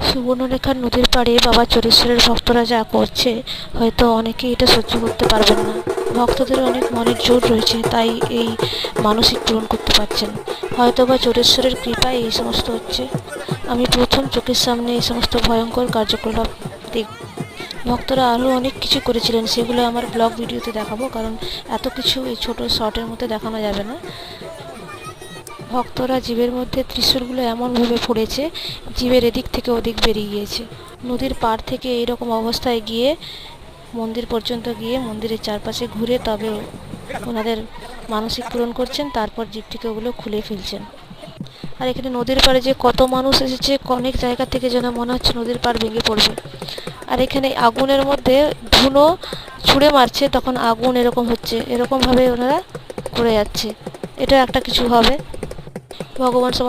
সুবর্ণরেখার নদীর পাড়ে বাবা চোরেশ্বরের ভক্তরা যা করছে, হয়তো অনেকেই এটা সহ্য করতে পারবেন না। ভক্তদের অনেক মনের জোর রয়েছে, তাই এই মানসিক পূরণ করতে পারছেন। হয়তো বা চোরেশ্বরের কৃপায় এই সমস্ত হচ্ছে। আমি প্রথম চোখের সামনে এই সমস্ত ভয়ঙ্কর কার্যকলাপ দেখ। ভক্তরা আরও অনেক কিছু করেছিলেন, সেগুলো আমার ব্লগ ভিডিওতে দেখাবো, কারণ এত কিছু এই ছোট শর্টের মধ্যে দেখানো যাবে না। ভক্তরা জীবের মধ্যে ত্রিশূলগুলো এমনভাবে পড়েছে, জীবের এদিক থেকে ওদিক বেরিয়ে গিয়েছে। নদীর পাড় থেকে এইরকম অবস্থায় গিয়ে মন্দির পর্যন্ত গিয়ে মন্দিরের চারপাশে ঘুরে তবে ওনাদের মানসিক পূরণ করছেন, তারপর জীবটিকে ওগুলো খুলে ফেলছেন। আর এখানে নদীর পাড়ে যে কত মানুষ এসেছে, অনেক জায়গা থেকে যেন মনে হচ্ছে নদীর পাড় ভেঙে পড়বে। আর এখানে আগুনের মধ্যে ধুনো ছুঁড়ে মারছে, তখন আগুন এরকম হচ্ছে, এরকমভাবে ওনারা করে যাচ্ছে। এটা একটা কিছু হবে। ভগবান সবাই